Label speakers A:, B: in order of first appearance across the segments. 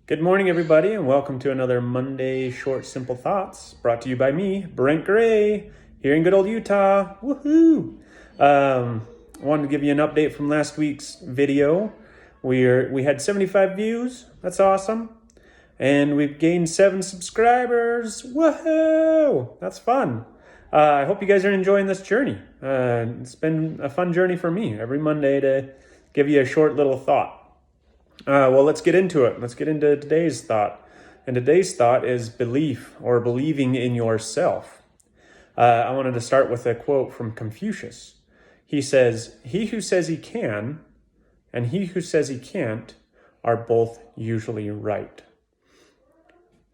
A: Good morning, everybody, and welcome to another Monday Short Simple Thoughts brought to you by me, Brent Gray, here in good old Utah. Woohoo! I wanted to give you an update from last week's video. We had 75 views. That's awesome. And we've gained 7 subscribers. Woohoo! That's fun. I hope you guys are enjoying this journey. It's been a fun journey for me every Monday to give you a short little thought. Well, let's get into it. Let's get into today's thought. And today's thought is belief or believing in yourself. I wanted to start with a quote from Confucius. He says, "He who says he can and he who says he can't are both usually right."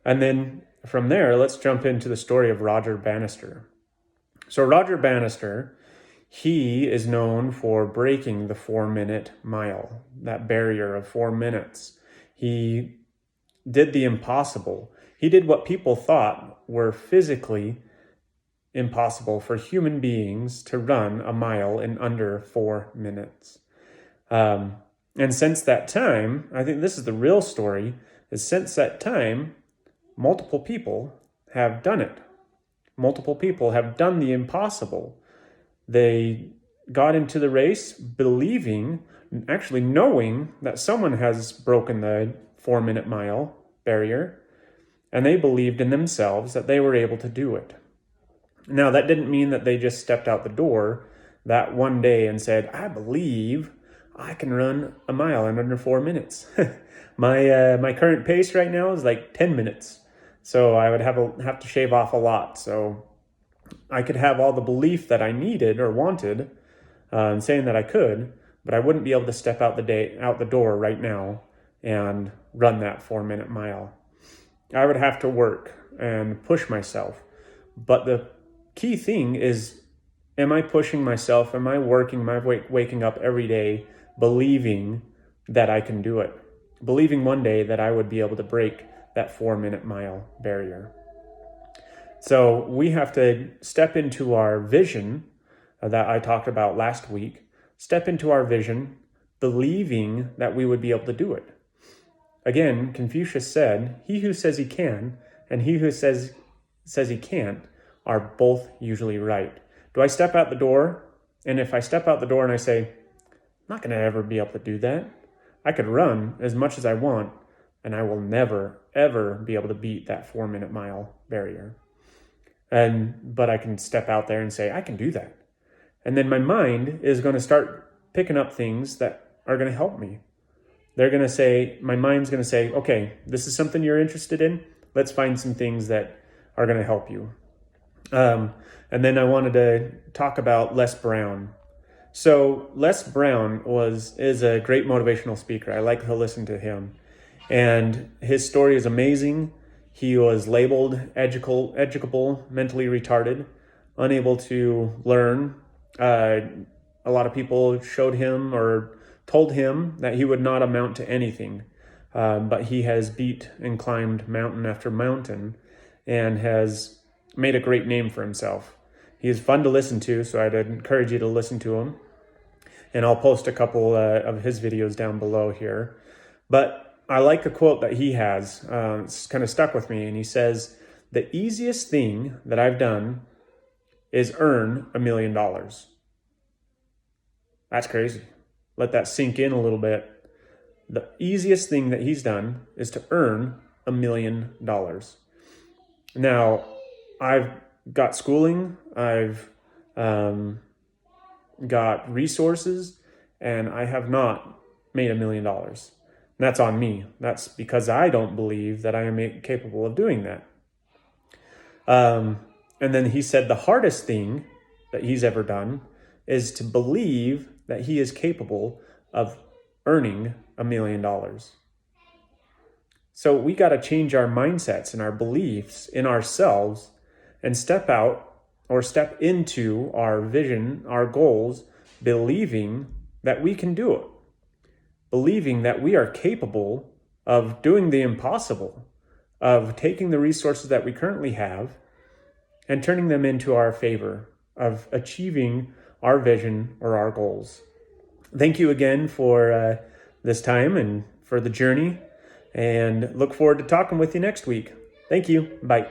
A: And then from there, let's jump into the story of Roger Bannister. So Roger Bannister, he is known for breaking the 4-minute mile, that barrier of 4 minutes. He did the impossible. He did what people thought were physically impossible for human beings to run a mile in under 4 minutes. And since that time, I think this is the real story, is since that time, multiple people have done it. Multiple people have done the impossible. They got into the race believing, actually knowing that someone has broken the 4-minute mile barrier, and they believed in themselves that they were able to do it. Now, that didn't mean that they just stepped out the door that one day and said, "I believe I can run a mile in under 4 minutes." My current pace right now is like 10 minutes, so I would have to shave off a lot. So I could have all the belief that I needed or wanted, and saying that I could, but I wouldn't be able to step out the door right now and run that 4-minute mile. I would have to work and push myself. But the key thing is, am I pushing myself? Am I working? Am I waking up every day believing that I can do it? Believing one day that I would be able to break that 4-minute mile barrier. So we have to step into our vision that I talked about last week, step into our vision, believing that we would be able to do it. Again, Confucius said, "He who says he can and he who says he can't are both usually right." Do I step out the door? And if I step out the door and I say, "I'm not going to ever be able to do that. I could run as much as I want, and I will never, ever be able to beat that 4-minute mile barrier." But I can step out there and say, "I can do that." And then my mind is going to start picking up things that are going to help me. My mind's going to say, "Okay, this is something you're interested in. Let's find some things that are going to help you." And then I wanted to talk about Les Brown. So Les Brown is a great motivational speaker. I like to listen to him. And his story is amazing. He was labeled educable, mentally retarded, unable to learn. A lot of people showed him or told him that he would not amount to anything. But he has beat and climbed mountain after mountain and has made a great name for himself. He is fun to listen to, so I'd encourage you to listen to him. And I'll post a couple of his videos down below here. But I like a quote that he has. It's kind of stuck with me. And he says, "The easiest thing that I've done is earn $1 million." That's crazy. Let that sink in a little bit. The easiest thing that he's done is to earn $1 million. Now, I've got schooling. I've got resources, and I have not made $1 million. And that's on me. That's because I don't believe that I am capable of doing that. And then he said the hardest thing that he's ever done is to believe that he is capable of earning $1 million. So we got to change our mindsets and our beliefs in ourselves and step out or step into our vision, our goals, believing that we can do it. Believing that we are capable of doing the impossible, of taking the resources that we currently have and turning them into our favor, of achieving our vision or our goals. Thank you again for this time and for the journey. and look forward to talking with you next week. Thank you. Bye.